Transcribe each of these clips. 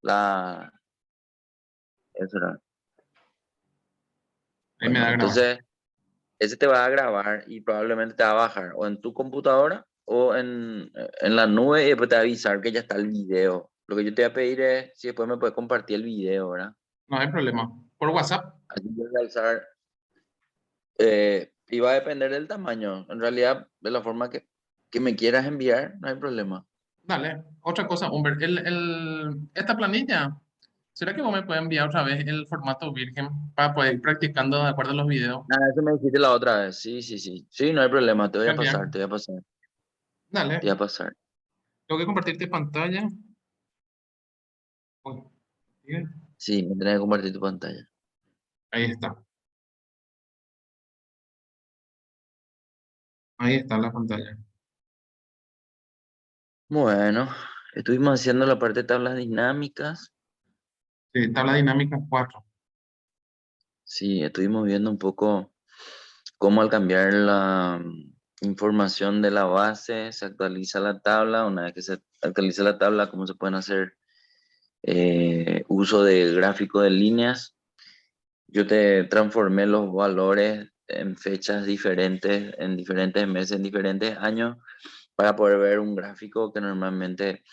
La, eso era. Ahí me Bueno, da a grabar. entonces ese te va a grabar y probablemente te va a bajar o en tu computadora o en la nube y después te va a avisar que ya está el video. Lo que yo te voy a pedir es si después me puedes compartir el video, ¿verdad? No hay problema. Por WhatsApp, Aquí voy a alzar, y va a depender del tamaño. En realidad, de la forma que me quieras enviar, no hay problema. dale. Otra cosa, Humbert, esta planilla, ¿será que vos me puedes enviar otra vez el formato virgen para poder ir practicando de acuerdo a los videos? Ah, eso me dijiste la otra vez. Sí, sí, sí. Sí, no hay problema. Te voy a Genial. pasar, te voy a pasar, te voy Dale. a pasar. Tengo que compartirte pantalla. Uy, bien. Sí, me tenés que compartir tu pantalla. Ahí está. Ahí está la pantalla. Bueno, estuvimos haciendo la parte de tablas dinámicas. Sí, tabla dinámica 4. Sí, estuvimos viendo un poco cómo al cambiar la información de la base se actualiza la tabla. Una vez que se actualiza la tabla, cómo se pueden hacer uso de gráfico de líneas. Yo te transformé los valores en fechas diferentes, en diferentes meses, en diferentes años, para poder ver un gráfico que normalmente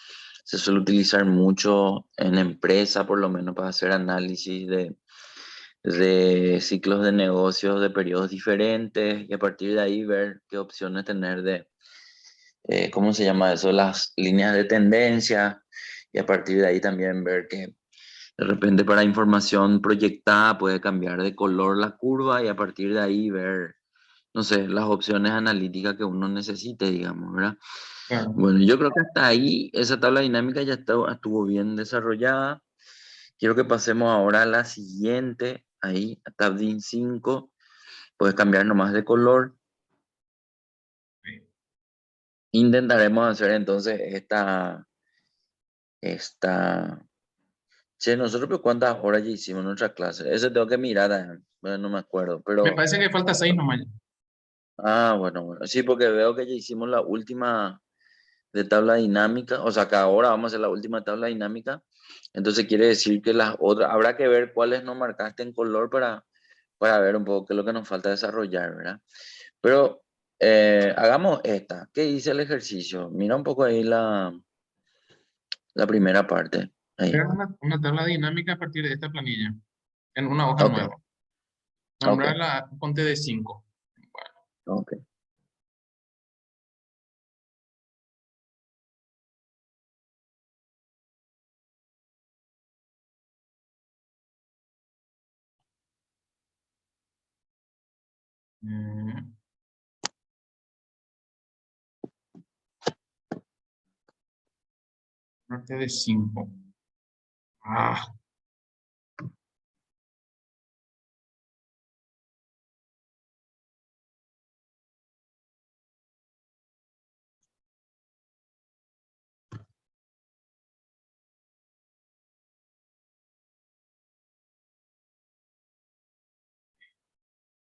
se suele utilizar mucho en empresa, por lo menos para hacer análisis de ciclos de negocios de periodos diferentes y a partir de ahí ver qué opciones tener de, ¿cómo se llama eso? Las líneas de tendencia y a partir de ahí también ver que de repente para información proyectada puede cambiar de color la curva y a partir de ahí ver, no sé, las opciones analíticas que uno necesite, digamos, ¿verdad? Claro. Bueno, yo creo que hasta ahí esa tabla dinámica ya estuvo bien desarrollada. Quiero que pasemos ahora a la siguiente, ahí, a Tabdin 5. Puedes cambiar nomás de color. Intentaremos hacer entonces esta. Che, nosotros pues, ¿cuántas horas ya hicimos en nuestra clase? Eso tengo que mirar, bueno, no me acuerdo, Me pero... parece que falta 6 nomás. Ah, bueno, bueno. Sí, porque veo que ya hicimos la última de tabla dinámica, o sea que ahora vamos a hacer la última tabla dinámica. Entonces quiere decir que las otras, habrá que ver cuáles no marcaste en color para ver un poco qué es lo que nos falta desarrollar, ¿verdad? Pero hagamos esta. ¿Qué dice el ejercicio? Mira un poco ahí la primera parte. Ahí. Crear una tabla dinámica a partir de esta planilla en una hoja Ok, nueva. ok, Nombrarla, ponte de 5. ok. Parte de 5. Ah,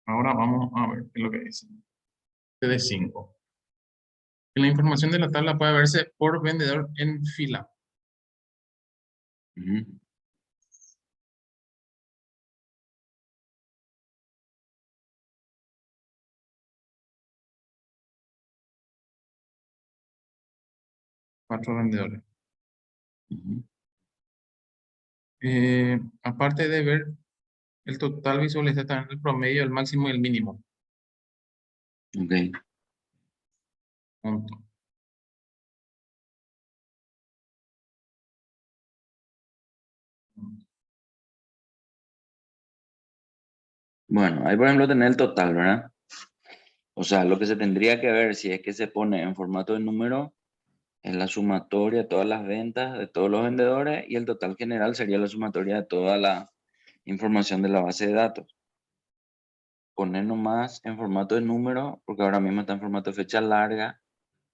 ahora vamos a ver qué es lo que dice. Parte de 5. La información de la tabla puede verse por vendedor en fila. Ujú. 4 vendedores. Ujú. Aparte de ver el total, visualiza también el promedio, el máximo y el mínimo. Ok. Punto. Bueno, ahí por ejemplo tener el total, ¿verdad? O sea, lo que se tendría que ver si es que se pone en formato de número es la sumatoria de todas las ventas de todos los vendedores y el total general sería la sumatoria de toda la información de la base de datos. Poner nomás en formato de número, porque ahora mismo está en formato de fecha larga,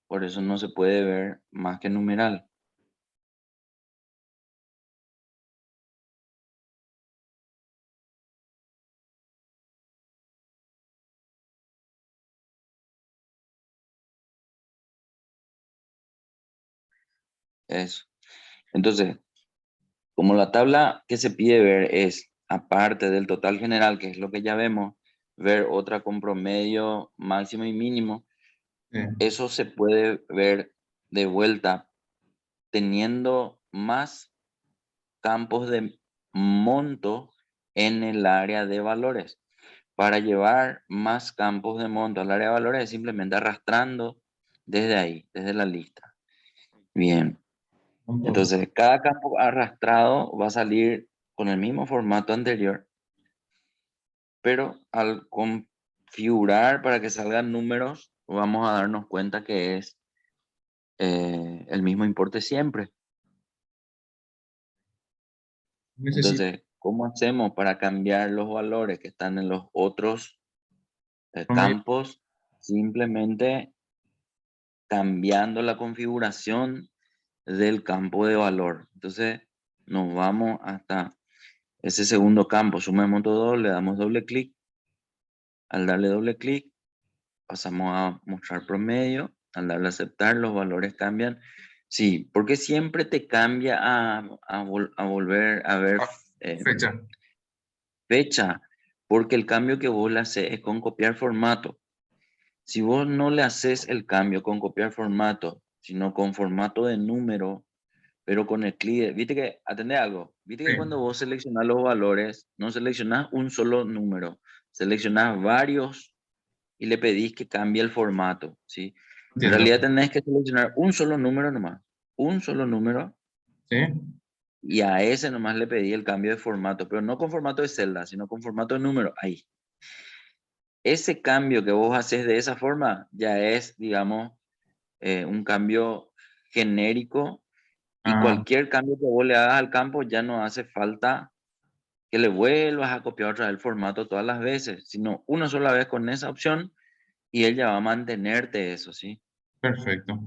por eso no se puede ver más que numeral. Eso. Entonces, Como la tabla que se pide ver es, aparte del total general, que es lo que ya vemos, ver otra con promedio, máximo y mínimo, eso se puede ver de vuelta teniendo más campos de monto en el área de valores. Para llevar más campos de monto al área de valores es simplemente arrastrando desde ahí, desde la lista. Bien, Puntos. entonces cada campo arrastrado va a salir con el mismo formato anterior, pero al configurar para que salgan números, vamos a darnos cuenta que es el mismo importe siempre. Necesito Entonces, ¿cómo hacemos para cambiar los valores que están en los otros promedio. campos? Simplemente cambiando la configuración del campo de valor. Entonces, nos vamos hasta ese segundo campo, suma de monto doble, le damos doble clic. Al darle doble clic, pasamos a mostrar promedio. Al darle a aceptar, los valores cambian. Sí, porque siempre te cambia a volver a ver Ah, eh, fecha. fecha, porque el cambio que vos le haces es con copiar formato. Si vos no le haces el cambio con copiar formato, sino con formato de número, pero con el clic, viste que, atendé algo, viste Sí, que cuando vos seleccionás los valores, no seleccionás un solo número, seleccionás varios y le pedís que cambie el formato, ¿sí? En entiendo. realidad tenés que seleccionar un solo número nomás, un solo número, Sí, y a ese nomás le pedí el cambio de formato, pero no con formato de celda, sino con formato de número, ahí. Ese cambio que vos haces de esa forma ya es, digamos, un cambio genérico, y ah, cualquier cambio que vos le hagas al campo ya no hace falta que le vuelvas a copiar otra vez el formato todas las veces, sino una sola vez con esa opción y él ya va a mantenerte eso, ¿sí? perfecto.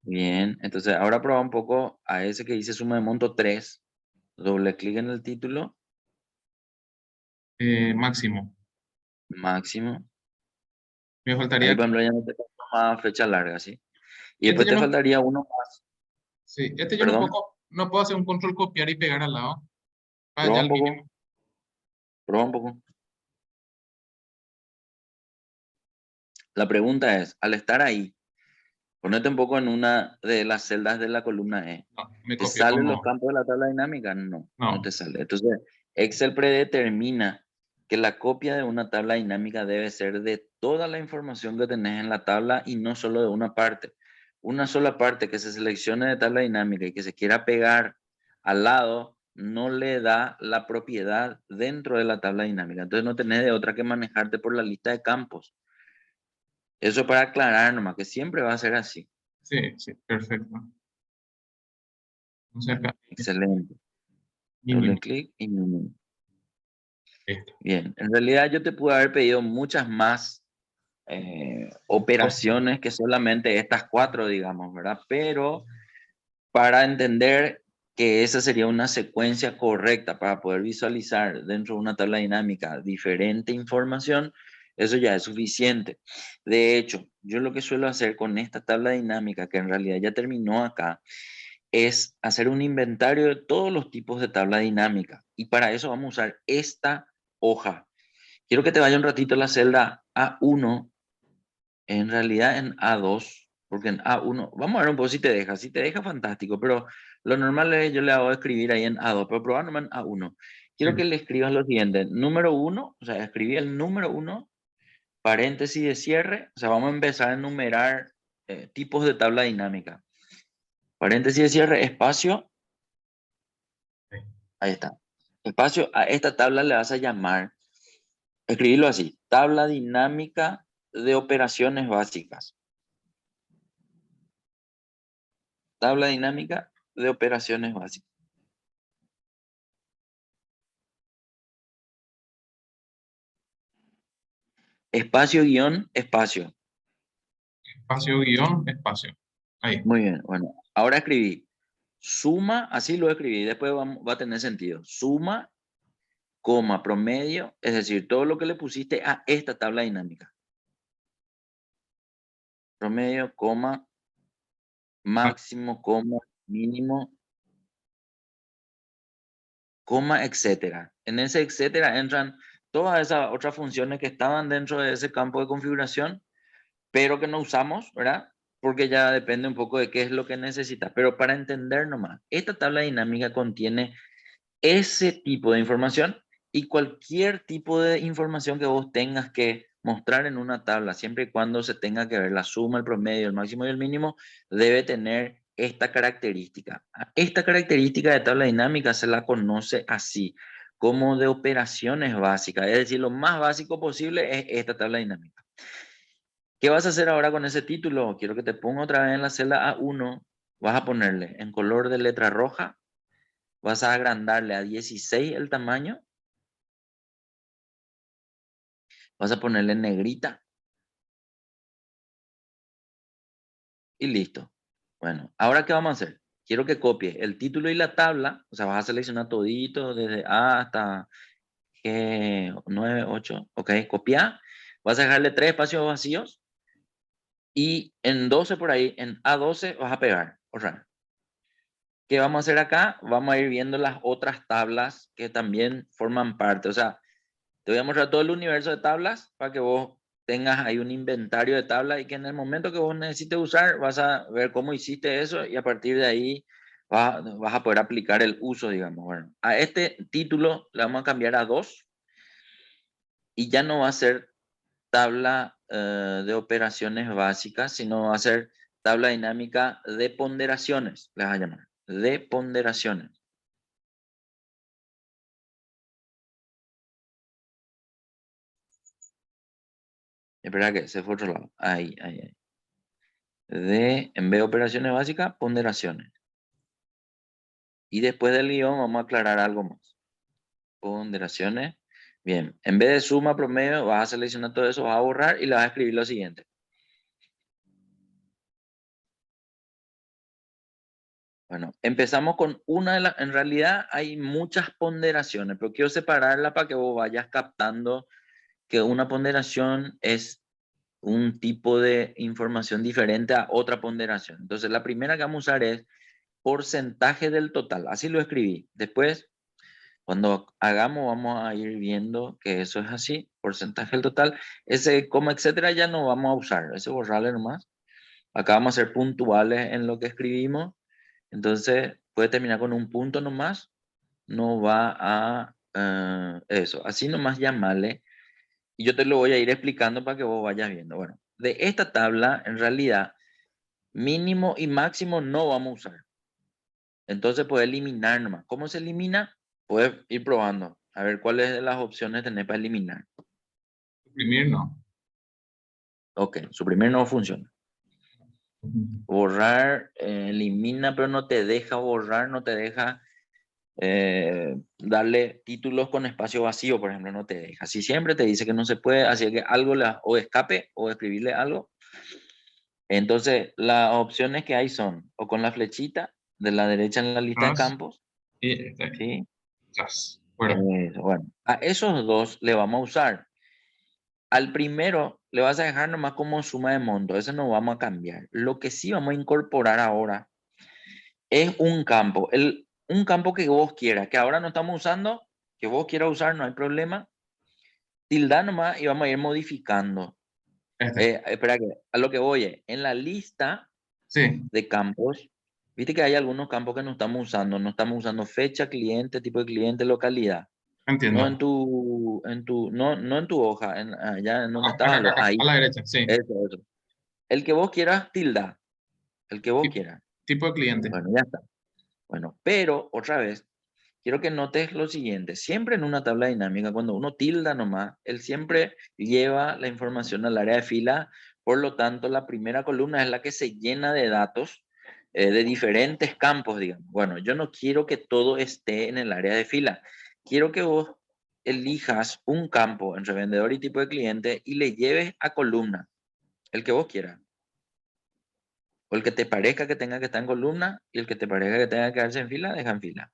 Bien, entonces ahora prueba un poco a ese que dice suma de monto 3, doble clic en el título, Máximo. máximo, Me ahí faltaría, por ejemplo ya no te toma fecha larga, ¿sí? Y este después yo te no, faltaría uno más, sí, este yo no perdón, puedo, no puedo hacer un control copiar y pegar al lado. Ah, prueba ya un el poco, mínimo. prueba un poco. La pregunta es, al estar ahí, ponete un poco en una de las celdas de la columna E. No, me ¿Te copió salen los como, campos de la tabla dinámica? No, no no, te sale. Entonces, Excel predetermina que la copia de una tabla dinámica debe ser de toda la información que tenés en la tabla y no solo de una parte. Una sola parte que se seleccione de tabla dinámica y que se quiera pegar al lado no le da la propiedad dentro de la tabla dinámica. Entonces no tenés de otra que manejarte por la lista de campos. Eso para aclarar nomás, que siempre va a ser así. sí, sí, perfecto. Entonces Bueno, acá, excelente. Doble mínimo, clic y esto. bien. En realidad yo te pude haber pedido muchas más Opción. operaciones que solamente estas cuatro, digamos, ¿verdad? Pero para entender que esa sería una secuencia correcta para poder visualizar dentro de una tabla dinámica diferente información, eso ya es suficiente. De hecho, yo lo que suelo hacer con esta tabla dinámica, que en realidad ya terminó acá, es hacer un inventario de todos los tipos de tabla dinámica. Y para eso vamos a usar esta hoja. Quiero que te vaya un ratito a la celda A1, en realidad en A2, porque en A1, vamos a ver un poco si te deja fantástico, pero lo normal es yo le hago escribir ahí en A2, pero probar nomás en A1. Sí, Quiero que le escribas lo siguiente, número 1, o sea, escribí el número 1, paréntesis de cierre, o sea, vamos a empezar a enumerar tipos de tabla dinámica. Paréntesis de cierre, espacio, sí. ahí está. Espacio, a esta tabla le vas a llamar, escribirlo así, tabla dinámica de operaciones básicas. Tabla dinámica de operaciones básicas. Espacio, guión, espacio. Espacio, guión, espacio. Ahí. Muy bien, bueno, ahora escribí suma, así lo escribí, después va a tener sentido. Suma, coma, promedio, es decir, todo lo que le pusiste a esta tabla dinámica. Promedio, coma, Ah, máximo, coma, mínimo, coma, etcétera. En ese etcétera entran todas esas otras funciones que estaban dentro de ese campo de configuración, pero que no usamos, ¿verdad? Porque ya depende un poco de qué es lo que necesitas. Pero para entender nomás, esta tabla dinámica contiene ese tipo de información y cualquier tipo de información que vos tengas que mostrar en una tabla, siempre y cuando se tenga que ver la suma, el promedio, el máximo y el mínimo, debe tener esta característica. Esta característica de tabla dinámica se la conoce así, como de operaciones básicas, es decir, lo más básico posible es esta tabla dinámica. ¿Qué vas a hacer ahora con ese título? Quiero que te ponga otra vez en la celda A1, vas a ponerle en color de letra roja, vas a agrandarle a 16 el tamaño, vas a ponerle en negrita y listo. Bueno, ahora ¿qué vamos a hacer? Quiero que copie el título y la tabla, o sea, vas a seleccionar todito desde A hasta G9, 8, ok, copiar. Vas a dejarle 3 espacios vacíos y en 12 por ahí, en A12 vas a pegar. O sea, ¿qué vamos a hacer acá? Vamos a ir viendo las otras tablas que también forman parte. O sea, te voy a mostrar todo el universo de tablas para que vos tengas ahí un inventario de tablas y que en el momento que vos necesites usar vas a ver cómo hiciste eso y a partir de ahí vas a poder aplicar el uso, digamos. Bueno, a este título le vamos a cambiar a 2 y ya no va a ser tabla de operaciones básicas, sino va a ser tabla dinámica de ponderaciones, les va a llamar, de ponderaciones. Espera que se fue otro lado. Ahí, ahí, ahí. En vez de operaciones básicas, ponderaciones. Y después del guión vamos a aclarar algo más. Ponderaciones. Bien, en vez de suma promedio, vas a seleccionar todo eso, vas a borrar y le vas a escribir lo siguiente. Bueno, empezamos con una de las, en realidad hay muchas ponderaciones, pero quiero separarla para que vos vayas captando que una ponderación es un tipo de información diferente a otra ponderación. Entonces, la primera que vamos a usar es porcentaje del total. Así lo escribí. Después, cuando hagamos, vamos a ir viendo que eso es así, porcentaje del total. Ese coma, etcétera, ya no vamos a usar. Ese borrarle nomás. Acá vamos a ser puntuales en lo que escribimos. Entonces, puede terminar con un punto nomás. No va a eso. Así nomás llamarle. Y yo te lo voy a ir explicando para que vos vayas viendo. Bueno, de esta tabla, en realidad, mínimo y máximo no vamos a usar. Entonces puedes eliminar nomás. ¿Cómo se elimina? Puedes ir probando. A ver cuáles de las opciones tenés para eliminar. Suprimir no. Ok, suprimir no funciona. Borrar, elimina, pero no te deja borrar, no te deja darle títulos con espacio vacío, por ejemplo, no te deja. Si siempre te dice que no se puede, así que algo o escape o escribirle algo. Entonces, las opciones que hay son o con la flechita de la derecha en la lista de Más campos, y este. ¿sí? Tras. Fuera. Bueno, a esos dos le vamos a usar. Al primero le vas a dejar nomás como suma de monto, eso no vamos a cambiar. Lo que sí vamos a incorporar ahora es un campo, un campo que vos quieras, que ahora no estamos usando, que vos quieras usar, no hay problema. Tilda nomás y vamos a ir modificando. Este. Espera que a lo que voy es, en la lista Sí, de campos, viste que hay algunos campos que no estamos usando fecha, cliente, tipo de cliente, localidad. No entiendo. no en tu hoja, allá en donde Acá, estaba, acá, acá, a ahí, la derecha, sí. eso. El que vos quieras, tilda, el que vos Tip- quieras. Tipo de cliente. Bueno, ya está. Bueno, pero otra vez, quiero que notes lo siguiente. Siempre en una tabla dinámica, cuando uno tilda nomás, él siempre lleva la información al área de fila. Por lo tanto, la primera columna es la que se llena de datos de diferentes campos, digamos. Bueno, yo no quiero que todo esté en el área de fila. Quiero que vos elijas un campo entre vendedor y tipo de cliente y le lleves a columna, el que vos quieras. O el que te parezca que tenga que estar en columna y el que te parezca que tenga que quedarse en fila, deja en fila.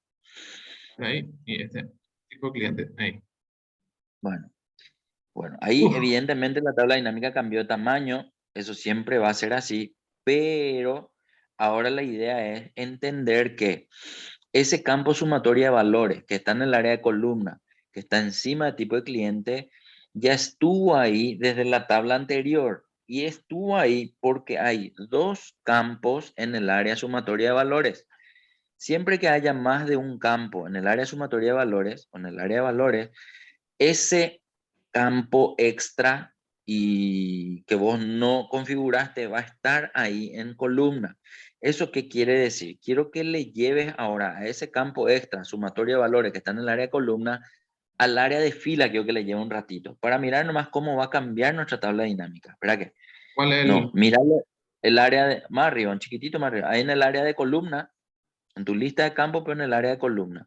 Ahí. Y este. Tipo de cliente. Ahí. Bueno. Bueno, ahí Uf. evidentemente la tabla dinámica cambió de tamaño, eso siempre va a ser así, pero ahora la idea es entender que ese campo sumatorio de valores que está en el área de columna, que está encima del tipo de cliente, ya estuvo ahí desde la tabla anterior y estuvo ahí porque hay dos campos en el área sumatoria de valores. Siempre que haya más de un campo en el área sumatoria de valores o en el área de valores, ese campo extra y que vos no configuraste va a estar ahí en columna. ¿Eso qué quiere decir? Quiero que le lleves ahora a ese campo extra, sumatorio de valores que está en el área de columna, al área de fila. Quiero que le lleve un ratito para mirar nomás cómo va a cambiar nuestra tabla dinámica. ¿Espera qué? ¿Cuál es No, míralo el área de más arriba, un chiquitito más arriba, ahí en el área de columna, en tu lista de campo, pero en el área de columna.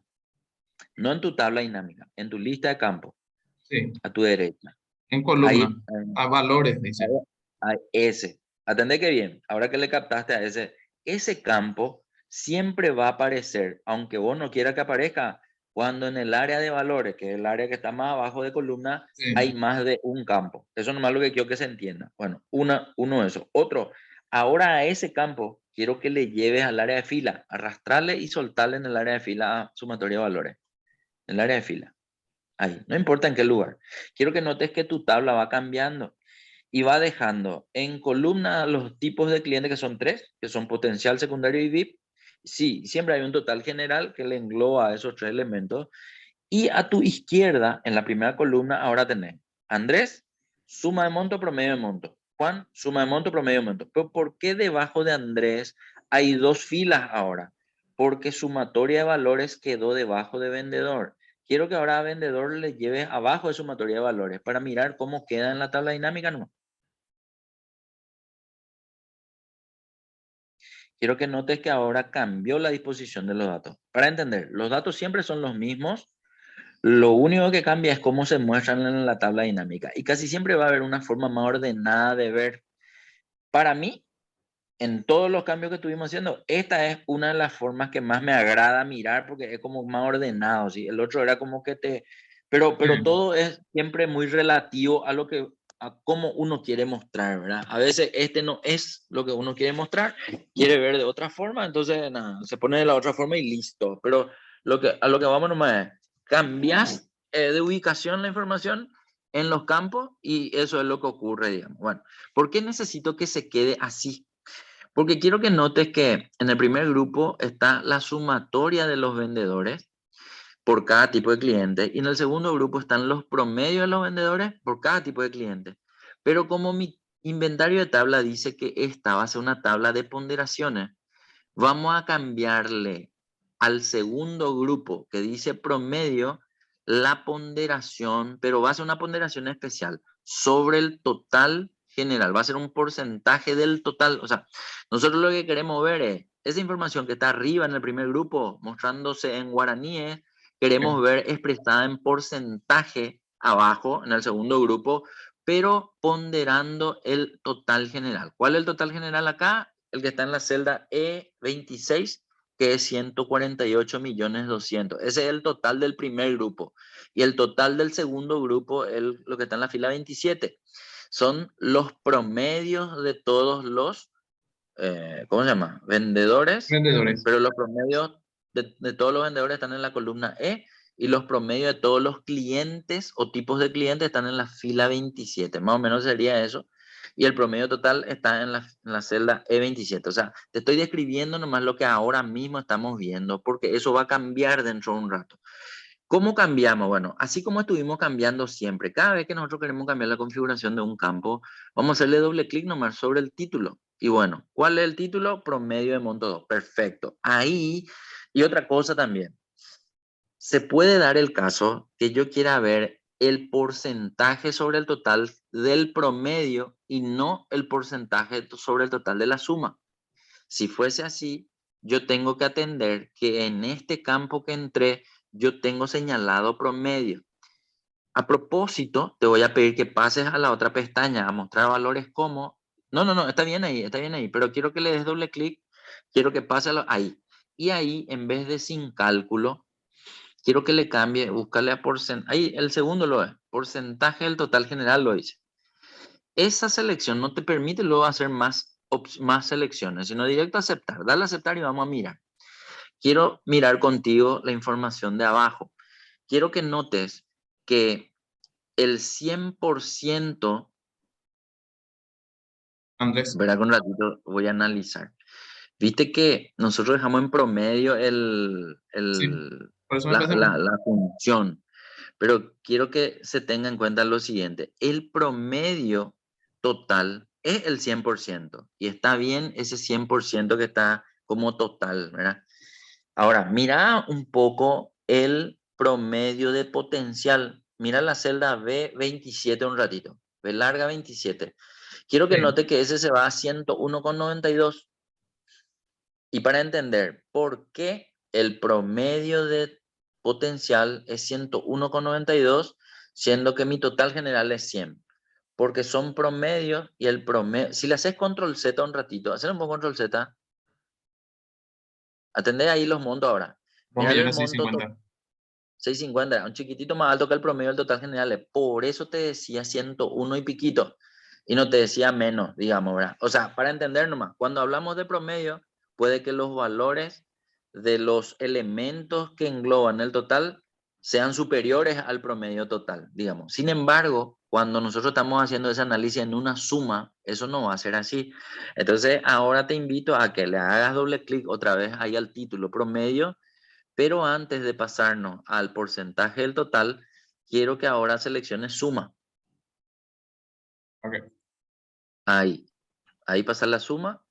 No en tu tabla dinámica, en tu lista de campo, Sí, a tu derecha. en columna, Ahí, a valores, dice. a ese. Atendé que bien, ahora que le captaste a ese campo siempre va a aparecer, aunque vos no quieras que aparezca, cuando en el área de valores, que es el área que está más abajo de columna, hay Sí. más de un campo. Eso nomás lo que quiero que se entienda. Bueno, uno de esos. Otro, ahora a ese campo quiero que le lleves al área de fila, arrastrarle y soltarle en el área de fila a sumatoria de valores, en el área de fila. Ahí, no importa en qué lugar. Quiero que notes que tu tabla va cambiando y va dejando en columna los tipos de clientes que son tres, que son potencial, secundario y VIP. Sí, siempre hay un total general que le engloba a esos tres elementos. Y a tu izquierda, en la primera columna, ahora tenés Andrés, suma de monto, promedio de monto. Juan, suma de monto, promedio de monto. Pero ¿por qué debajo de Andrés hay dos filas ahora? Porque sumatoria de valores quedó debajo de vendedor. Quiero que ahora a vendedor le lleves abajo de sumatoria de valores para mirar cómo queda en la tabla dinámica. No. Quiero que notes que ahora cambió la disposición de los datos. Para entender, los datos siempre son los mismos. Lo único que cambia es cómo se muestran en la tabla dinámica. Y casi siempre va a haber una forma más ordenada de ver. Para mí, en todos los cambios que estuvimos haciendo, esta es una de las formas que más me agrada mirar porque es como más ordenado, ¿sí? El otro era como que te... Pero Sí. todo es siempre muy relativo a lo que a cómo uno quiere mostrar, ¿verdad? A veces este no es lo que uno quiere mostrar, quiere ver de otra forma, entonces nada, se pone de la otra forma y listo. Pero a lo que vamos nomás es, cambias de ubicación la información en los campos y eso es lo que ocurre, digamos. Bueno, ¿por qué necesito que se quede así? Porque quiero que notes que en el primer grupo está la sumatoria de los vendedores por cada tipo de cliente y en el segundo grupo están los promedios de los vendedores por cada tipo de cliente. Pero como mi inventario de tabla dice que esta va a ser una tabla de ponderaciones, vamos a cambiarle al segundo grupo que dice promedio la ponderación, pero va a ser una ponderación especial sobre el total general, va a ser un porcentaje del total. O sea, nosotros lo que queremos ver es esa información que está arriba en el primer grupo, mostrándose en guaraníes, queremos ver expresada en porcentaje abajo en el segundo grupo, pero ponderando el total general. ¿Cuál es el total general acá? El que está en la celda E26, que es 148.200.000. Ese es el total del primer grupo. Y el total del segundo grupo, lo que está en la fila 27, son los promedios de todos los, ¿cómo se llama? Vendedores, Vendedores. pero los promedios de todos los vendedores están en la columna E y los promedios de todos los clientes o tipos de clientes están en la fila 27. Más o menos sería eso. Y el promedio total está en la celda E27. O sea, te estoy describiendo nomás lo que ahora mismo estamos viendo, porque eso va a cambiar dentro de un rato. ¿Cómo cambiamos? Bueno, así como estuvimos cambiando siempre, cada vez que nosotros queremos cambiar la configuración de un campo, vamos a hacerle doble clic nomás sobre el título. Y bueno, ¿cuál es el título? Promedio de monto 2. Perfecto. Ahí, y otra cosa también, se puede dar el caso que yo quiera ver el porcentaje sobre el total del promedio y no el porcentaje sobre el total de la suma. Si fuese así, yo tengo que atender que en este campo que entré, yo tengo señalado promedio. A propósito, te voy a pedir que pases a la otra pestaña, a mostrar valores como... No, no, no, está bien ahí, pero quiero que le des doble clic, quiero que pase ahí. Y ahí, en vez de sin cálculo, quiero que le cambie, búscale a porcentaje. Ahí, el segundo lo es, porcentaje del total general lo dice. Esa selección no te permite luego hacer más selecciones, sino directo a aceptar. Dale a aceptar y vamos a mirar. quiero mirar contigo la información de abajo. Quiero que notes que el 100%, Andrés, verá, con un ratito voy a analizar. Viste que nosotros dejamos en promedio sí, por eso me parece muy... la función, pero quiero que se tenga en cuenta lo siguiente. El promedio total es el 100% y está bien ese 100% que está como total, ¿verdad? Ahora, mira un poco el promedio de potencial. Mira la celda B27 un ratito. B larga 27. Quiero que Sí, note que ese se va a 101,92. Y para entender por qué el promedio de potencial es 101,92, siendo que mi total general es 100. Porque son promedios y el promedio... Si le haces control Z un ratito, hacer un poco control Z, atendé ahí los montos ahora. dos Mira el millones monto 650. 650, un chiquitito más alto que el promedio del total general. Por eso te decía 101 y piquito. Y no te decía menos, digamos, ¿verdad? O sea, para entender nomás, cuando hablamos de promedio, puede que los valores de los elementos que engloban el total sean superiores al promedio total, digamos. Sin embargo, cuando nosotros estamos haciendo ese análisis en una suma, eso no va a ser así. Entonces, ahora te invito a que le hagas doble clic otra vez ahí al título promedio, pero antes de pasarnos al porcentaje del total, quiero que ahora selecciones suma. Ok. Ahí, ahí pasar la suma.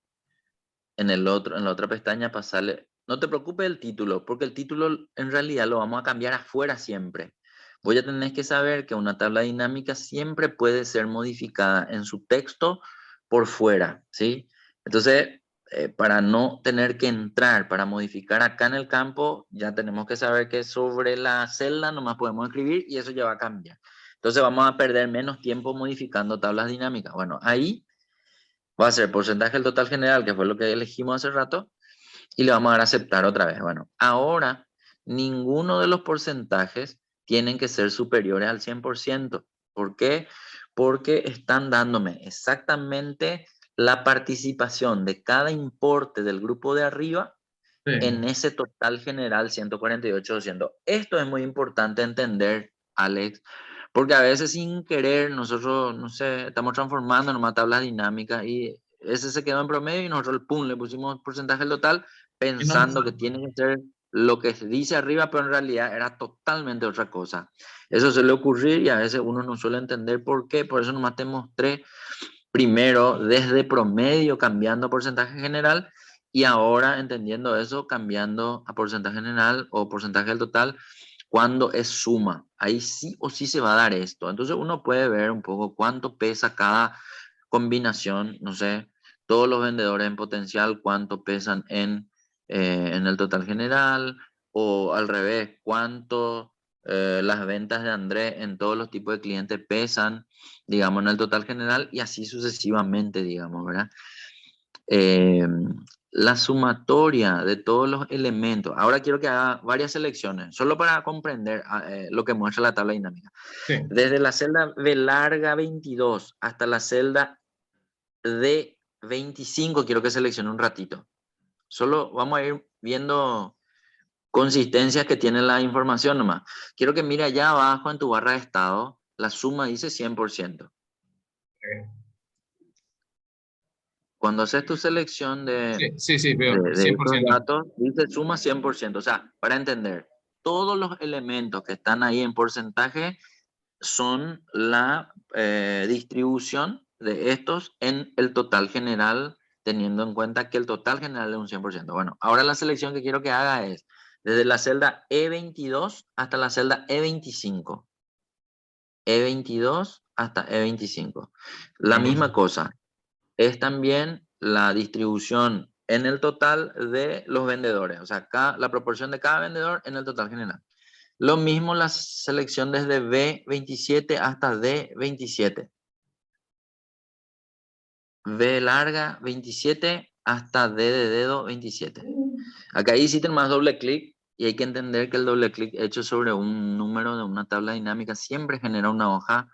En la otra pestaña pasarle. No te preocupes el título, porque el título en realidad lo vamos a cambiar afuera siempre. Voy a tener que saber que una tabla dinámica siempre puede ser modificada en su texto por fuera, ¿sí? Entonces, para no tener que entrar, para modificar acá en el campo, ya tenemos que saber que sobre la celda nomás podemos escribir y eso ya va a cambiar. Entonces vamos a perder menos tiempo modificando tablas dinámicas. Bueno, ahí va a ser porcentaje del total general, que fue lo que elegimos hace rato, y le vamos a dar a aceptar otra vez. Bueno, ahora ninguno de los porcentajes tienen que ser superiores al 100%. ¿Por qué? Porque están dándome exactamente la participación de cada importe del grupo de arriba en Sí. ese total general 148,200. Esto es muy importante entender, Alex, porque a veces sin querer nosotros, no sé, estamos transformando en una tabla dinámica y ese se quedó en promedio y nosotros, pum, le pusimos porcentaje del total Y no, pensando que tiene que ser lo que se dice arriba, pero en realidad era totalmente otra cosa. Eso suele ocurrir y a veces uno no suele entender por qué, por eso nomás te mostré primero desde promedio cambiando a porcentaje general y ahora entendiendo eso cambiando a porcentaje general o porcentaje del total cuando es suma. Ahí sí o sí se va a dar esto. Entonces uno puede ver un poco cuánto pesa cada combinación, no sé, todos los vendedores en potencial, cuánto pesan en el total general o al revés, cuánto las ventas de Andrés en todos los tipos de clientes pesan, digamos, en el total general y así sucesivamente, digamos, ¿verdad? Eh, la sumatoria de todos los elementos. Ahora quiero que haga varias selecciones, solo para comprender lo que muestra la tabla dinámica. sí. Desde la celda B larga 22 hasta la celda D25, quiero que seleccione un ratito. Solo vamos a ir viendo consistencias que tiene la información nomás. Quiero que mire allá abajo en tu barra de estado, la suma dice 100%. Cuando haces tu selección Sí, sí, sí, veo, de cien por estos ciento datos, dice suma 100%. O sea, para entender, todos los elementos que están ahí en porcentaje son la distribución de estos en el total general, teniendo en cuenta que el total general es un 100%. Bueno, ahora la selección que quiero que haga es desde la celda E22 hasta la celda E25. E22 hasta E25. La misma 100%. cosa, es también la distribución en el total de los vendedores, o sea, la proporción de cada vendedor en el total general. Lo mismo la selección desde B27 hasta D27. B larga 27 hasta D de dedo 27. Acá ahí hiciste más doble clic y hay que entender que el doble clic hecho sobre un número de una tabla dinámica siempre genera una hoja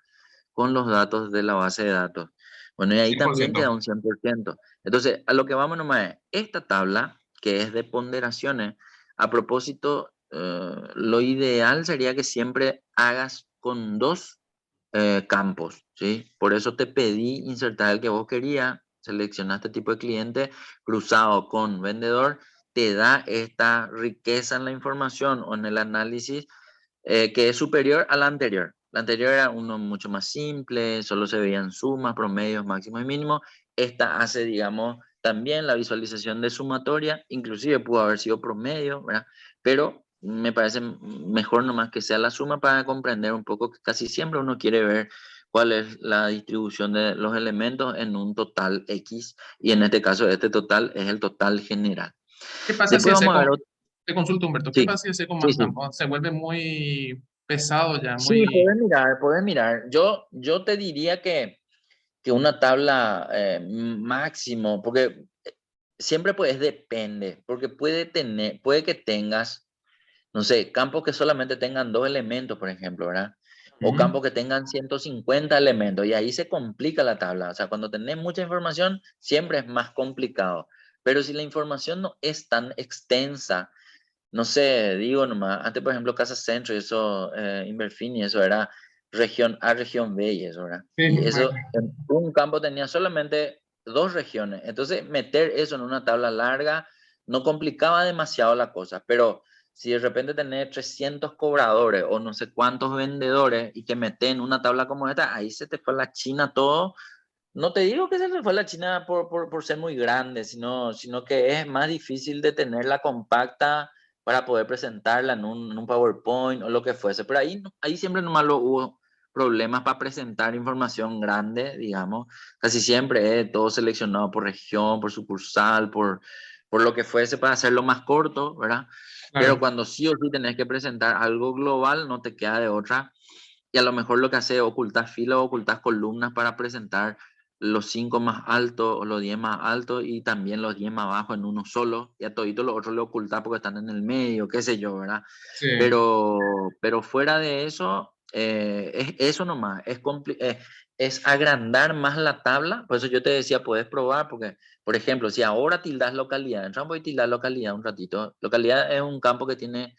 con los datos de la base de datos. Bueno, y ahí cien por también queda ciento un 100%. Entonces, a lo que vamos nomás es, esta tabla, que es de ponderaciones, A propósito, lo ideal sería que siempre hagas con dos campos, ¿sí? Por eso te pedí insertar el que vos querías, seleccionaste tipo de cliente cruzado con vendedor, te da esta riqueza en la información o en el análisis que es superior a la anterior. La anterior era uno mucho más simple, solo se veían sumas, promedios, máximos y mínimos. Esta hace, digamos, también la visualización de sumatoria, inclusive pudo haber sido promedio, ¿verdad? Pero me parece mejor nomás que sea la suma para comprender un poco que casi siempre uno quiere ver cuál es la distribución de los elementos en un total X, y en este caso este total es el total general. ¿Qué pasa si Después hace vamos a ver con, otro. te consulto, Humberto, qué Sí, pasa si hace con sí, más sí. campos? Se vuelve muy pesado ya, Sí, muy... puedes mirar, puedes mirar. Yo te diría que una tabla máximo, porque siempre pues depende, porque puede que tengas, no sé, campos que solamente tengan dos elementos, por ejemplo, ¿verdad? O Ujú. campos que tengan 150 elementos, y ahí se complica la tabla. O sea, cuando tenés mucha información, siempre es más complicado. Pero si la información no es tan extensa, no sé, digo nomás, antes por ejemplo Casa Centro y eso, Inverfini, eso era región A, región B y eso, ¿verdad? Sí, Y eso, en un campo tenía solamente dos regiones. Entonces, meter eso en una tabla larga no complicaba demasiado la cosa, pero si de repente tenés 300 cobradores o no sé cuántos vendedores y que metes en una tabla como esta, ahí se te fue a la China todo. No te digo que se te fue a la China por ser muy grande, sino que es más difícil de tenerla compacta para poder presentarla en un PowerPoint o lo que fuese. Pero ahí, ahí siempre nomás lo hubo problemas para presentar información grande, digamos. Casi siempre todo seleccionado por región, por sucursal, por lo que fuese para hacerlo más corto, ¿verdad? Pero claro. cuando sí o sí tenés que presentar algo global, no te queda de otra. Y a lo mejor lo que hace es ocultar filas o ocultar columnas para presentar los 5 más altos o los 10 más altos y también los 10 más bajos en uno solo, y a todito los otros lo ocultar porque están en el medio, qué sé yo, ¿verdad? Sí. Pero fuera de eso, es eso nomás, es agrandar más la tabla. Por eso yo te decía, puedes probar, porque, por ejemplo, si ahora tildas localidad, entramos voy a tildar localidad un ratito. Localidad es un campo que tiene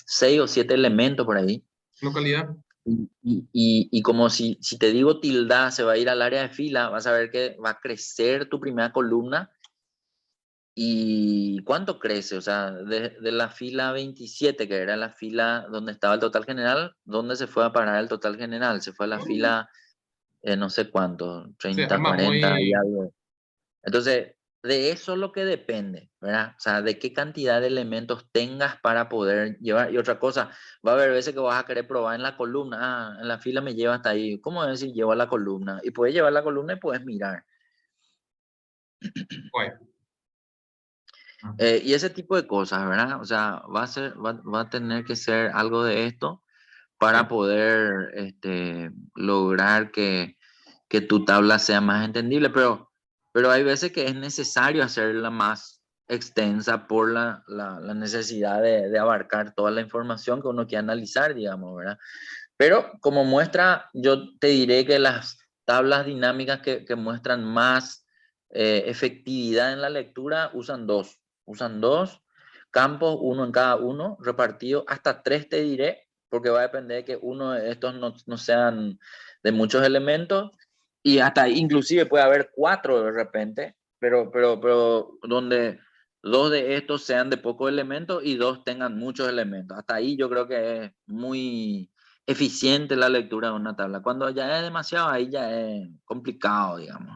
6 o 7 elementos por ahí. Localidad. Y como si te digo tilda, se va a ir al área de fila, vas a ver que va a crecer tu primera columna. ¿Y cuánto crece? O sea, de la fila 27, que era la fila donde estaba el total general, ¿dónde se fue a parar el total general? Se fue a la fila, no sé cuánto, Sí, 30, además 40 y muy... algo. Entonces, de eso es lo que depende, ¿verdad? O sea, de qué cantidad de elementos tengas para poder llevar. Y otra cosa, va a haber veces que vas a querer probar en la columna. Ah, en la fila me lleva hasta ahí. ¿Cómo es si llevo a la columna? Y puedes llevar la columna y puedes mirar. Guay. Ah, Y ese tipo de cosas, ¿verdad? O sea, va a tener que ser algo de esto sí. para poder lograr que tu tabla sea más entendible, pero hay veces que es necesario hacerla más extensa por la necesidad de abarcar toda la información que uno quiere analizar, digamos, ¿verdad? Pero como muestra, yo te diré que las tablas dinámicas que muestran más efectividad en la lectura usan dos campos, uno en cada uno, repartido hasta tres te diré, porque va a depender de que uno de estos no sean de muchos elementos, y hasta ahí inclusive puede haber cuatro de repente, pero donde dos de estos sean de pocos elementos y dos tengan muchos elementos. Hasta ahí yo creo que es muy eficiente la lectura de una tabla. Cuando ya es demasiado, ahí ya es complicado, digamos,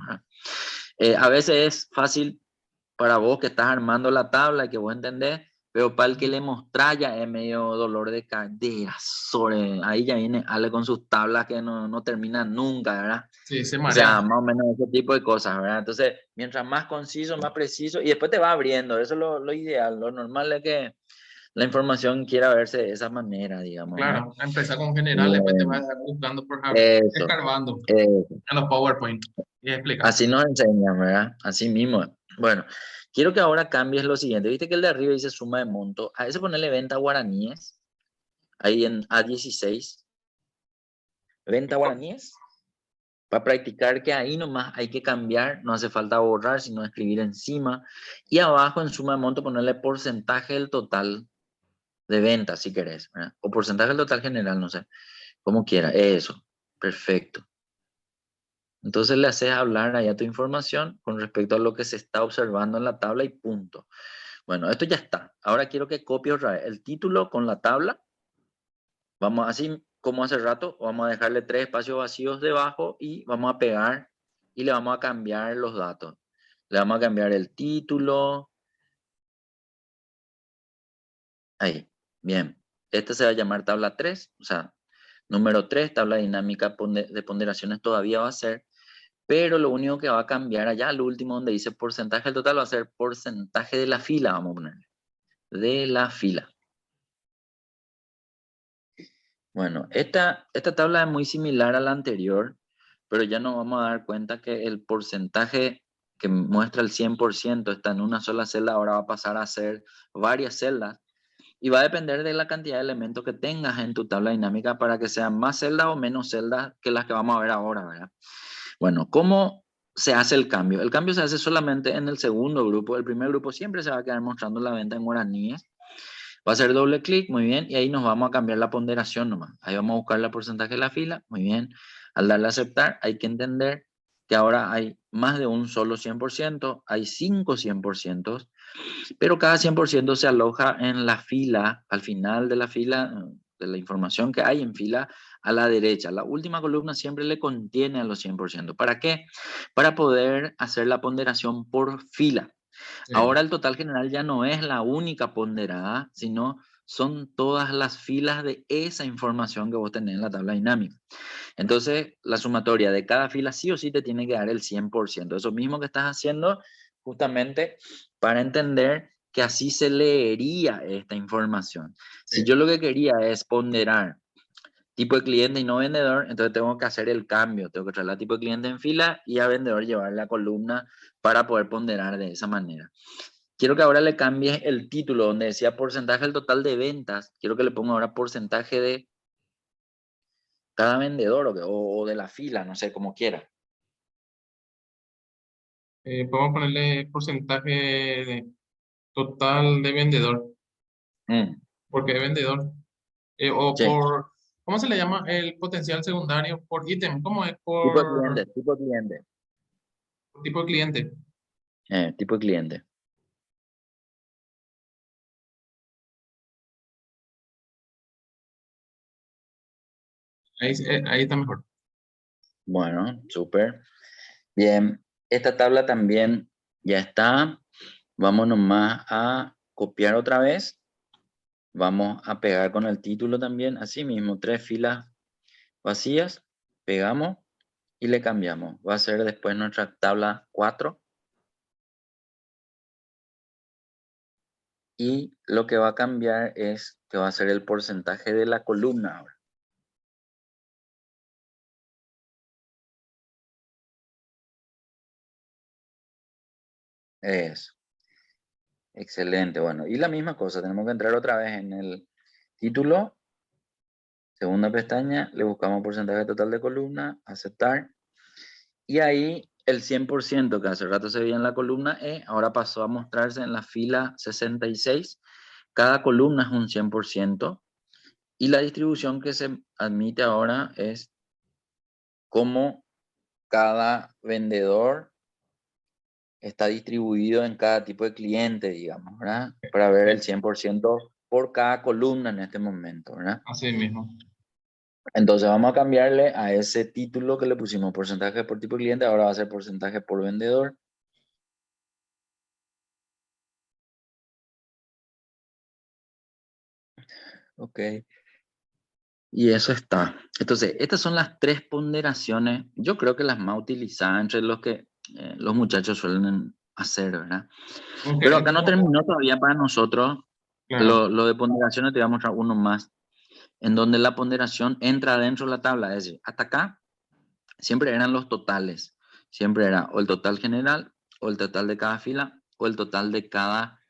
¿eh? A veces es fácil para vos que estás armando la tabla y que vos entendés, pero para el que le mostrás ya es medio dolor de cadera. Ahí ya viene Ale con sus tablas que no terminan nunca, ¿verdad? Sí, se O marea. sea, más o menos ese tipo de cosas, ¿verdad? Entonces, mientras más conciso, más preciso, y después te va abriendo, eso es lo ideal. Lo normal es que la información quiera verse de esa manera, digamos, ¿verdad? Claro, empezar con general, después te vas Eh, buscando por eso, escarbando eso. en los PowerPoint y explica. Así nos enseñan, ¿verdad? Así mismo. Bueno, quiero que ahora cambies lo siguiente. Viste que el de arriba dice suma de monto. A ese ponerle venta guaraníes, ahí en A16. Venta guaraníes, para practicar que ahí nomás hay que cambiar, no hace falta borrar, sino escribir encima. Y abajo en suma de monto ponerle porcentaje del total. de ventas, si querés, ¿verdad? O porcentaje del total general, no sé, como quiera, eso, perfecto. Entonces le haces hablar ahí a tu información con respecto a lo que se está observando en la tabla y punto. Bueno, esto ya está. Ahora quiero que copies otra vez el título con la tabla. Vamos así como hace rato, vamos a dejarle 3 espacios vacíos debajo y vamos a pegar y le vamos a cambiar los datos. Le vamos a cambiar el título. Ahí, bien. Este se va a llamar tabla 3, o sea, número 3, tabla dinámica de ponderaciones todavía va a ser, pero lo único que va a cambiar allá, al último donde dice porcentaje del total, va a ser porcentaje de la fila, vamos a ponerle. De la fila. Bueno, esta tabla es muy similar a la anterior, pero ya nos vamos a dar cuenta que el porcentaje que muestra el 100% está en una sola celda, ahora va a pasar a ser varias celdas y va a depender de la cantidad de elementos que tengas en tu tabla dinámica para que sean más celdas o menos celdas que las que vamos a ver ahora, ¿verdad? Bueno, ¿cómo se hace el cambio? El cambio se hace solamente en el segundo grupo. El primer grupo siempre se va a quedar mostrando la venta en guaraníes. Va a hacer doble clic, muy bien, y ahí nos vamos a cambiar la ponderación nomás. Ahí vamos a buscar el porcentaje de la fila, muy bien. Al darle a aceptar, hay que entender que ahora hay más de un solo 100%, hay 5 100%, pero cada 100% se aloja en la fila, al final de la fila, de la información que hay en fila a la derecha. La última columna siempre le contiene a los 100%. ¿Para qué? Para poder hacer la ponderación por fila. Sí. Ahora el total general ya no es la única ponderada, sino son todas las filas de esa información que vos tenés en la tabla dinámica. Entonces, la sumatoria de cada fila sí o sí te tiene que dar el 100%. Eso mismo que estás haciendo justamente para entender que así se leería esta información. Sí. Si yo lo que quería es ponderar tipo de cliente y no vendedor, entonces tengo que hacer el cambio, tengo que traer a tipo de cliente en fila y a vendedor llevar la columna para poder ponderar de esa manera. Quiero que ahora le cambies el título donde decía porcentaje del total de ventas, quiero que le ponga ahora porcentaje de cada vendedor o de la fila, no sé, como quiera. Podemos ponerle porcentaje total de vendedor, Mm, porque de vendedor. O sí, por, ¿cómo se le llama el potencial secundario? Por ítem, ¿cómo es? tipo de cliente, tipo de cliente, Por tipo de cliente. tipo de cliente. Ahí está mejor. Bueno, súper. Bien, esta tabla también ya está. Vamos nomás a copiar otra vez. Vamos a pegar con el título también, así mismo, 3 filas vacías, pegamos y le cambiamos. Va a ser después nuestra tabla 4. Y lo que va a cambiar es que va a ser el porcentaje de la columna ahora. Eso. Excelente. Bueno, y la misma cosa, tenemos que entrar otra vez en el título, segunda pestaña, le buscamos porcentaje total de columna, aceptar. Y ahí el 100% que hace rato se veía en la columna E, ahora pasó a mostrarse en la fila 66. Cada columna es un 100%. Y la distribución que se admite ahora es cómo cada vendedor está distribuido en cada tipo de cliente, digamos, ¿verdad? Para ver el Sí, 100% por cada columna en este momento, ¿verdad? así mismo. Entonces vamos a cambiarle a ese título que le pusimos porcentaje por tipo de cliente, ahora va a ser porcentaje por vendedor. Ok. Y eso está. Entonces, estas son las 3 ponderaciones, yo creo que las más utilizadas entre los que los muchachos suelen hacer, ¿verdad? Ok, Pero acá no terminó todavía para nosotros. claro. Lo de ponderaciones te voy a mostrar uno más, en donde la ponderación entra dentro de la tabla. Es decir, hasta acá siempre eran los totales. Siempre era o el total general, o el total de cada fila, o el total de cada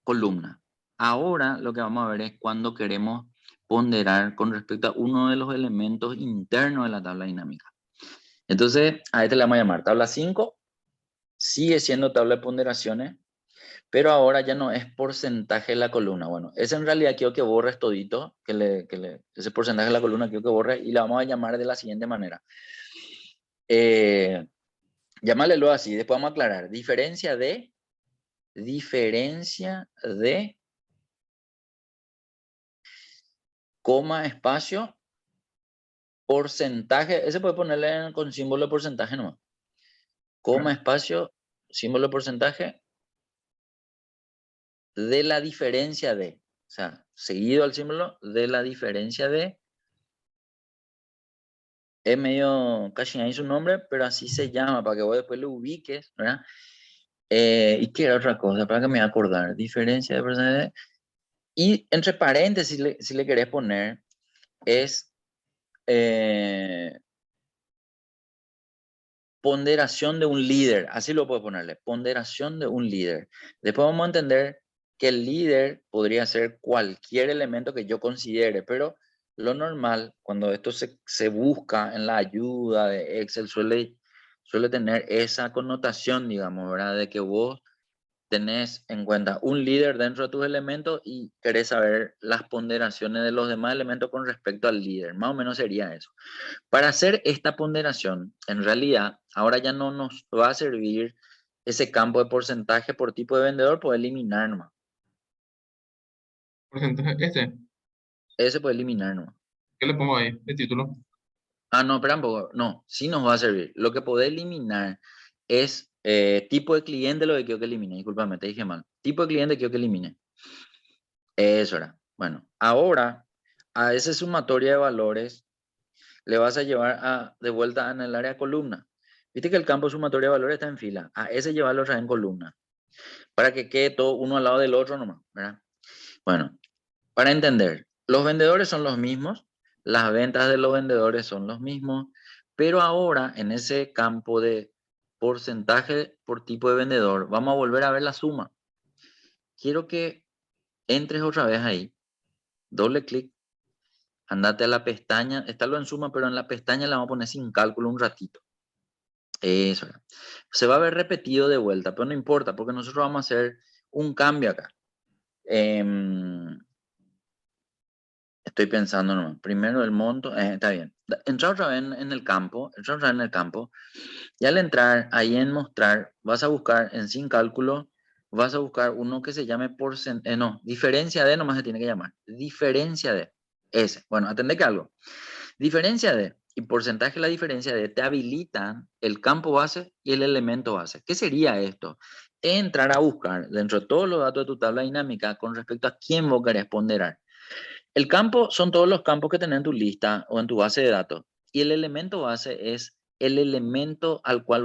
columna. Ahora lo que vamos a ver es cuando queremos ponderar con respecto a uno de los elementos internos de la tabla dinámica. Entonces, a este le vamos a llamar tabla 5. Sigue siendo tabla de ponderaciones, pero ahora ya no es porcentaje de la columna. Bueno, ese en realidad quiero que borres todito, ese porcentaje de la columna quiero que borres y la vamos a llamar de la siguiente manera. Llámale así, después vamos a aclarar. Diferencia de, coma, espacio, porcentaje. Ese puede ponerle con símbolo de porcentaje nomás. Coma, espacio, símbolo de porcentaje de la diferencia de. O sea, seguido al símbolo de la diferencia de. Es medio casi ahí su nombre, pero así se llama, para que vos después lo ubiques, ¿verdad? ¿Y qué era otra cosa? Para que me voy a acordar. Diferencia de porcentaje. Y entre paréntesis, si le querés poner, es ponderación de un líder. Así lo puedo ponerle. Ponderación de un líder. Después vamos a entender que el líder podría ser cualquier elemento que yo considere, pero lo normal, cuando esto se busca en la ayuda de Excel, suele tener esa connotación, digamos, ¿verdad? De que vos tenés en cuenta un líder dentro de tus elementos y querés saber las ponderaciones de los demás elementos con respecto al líder. Más o menos sería eso. Para hacer esta ponderación, en realidad, ahora ya no nos va a servir ese campo de porcentaje por tipo de vendedor, puede eliminar nomás. Porcentaje, Ese puede eliminar nomás. ¿qué le pongo ahí? El título. Ah, no, espera un poco. No, sí nos va a servir. Lo que puede eliminar es tipo de cliente, lo que quiero que elimine. Discúlpame, te dije mal. Tipo de cliente quiero que elimine. Eso era. Bueno, ahora a ese sumatoria de valores le vas a llevar de vuelta en el área columna. Viste que el campo sumatoria de valores está en fila. A ese llevarlo otra vez en columna. Para que quede todo uno al lado del otro nomás, ¿verdad? Bueno, para entender, los vendedores son los mismos, las ventas de los vendedores son los mismos, pero ahora en ese campo de porcentaje por tipo de vendedor, vamos a volver a ver la suma. Quiero que entres otra vez ahí, doble clic, andate a la pestaña, está lo en suma, pero en la pestaña la vamos a poner sin cálculo un ratito. Eso. Se va a ver repetido de vuelta, pero no importa, porque nosotros vamos a hacer un cambio acá. Estoy pensando nomás. Primero el monto, está bien. Entra otra vez en el campo, y al entrar ahí en mostrar, vas a buscar en sin cálculo, vas a buscar uno que se llame diferencia de, nomás se tiene que llamar. Diferencia de, ese. Bueno, atendé que algo. Diferencia de y porcentaje de la diferencia de te habilitan el campo base y el elemento base. ¿Qué sería esto? Entrar a buscar dentro de todos los datos de tu tabla dinámica con respecto a quién vos querés ponderar. El campo son todos los campos que tenés en tu lista o en tu base de datos. Y el elemento base es el elemento al cual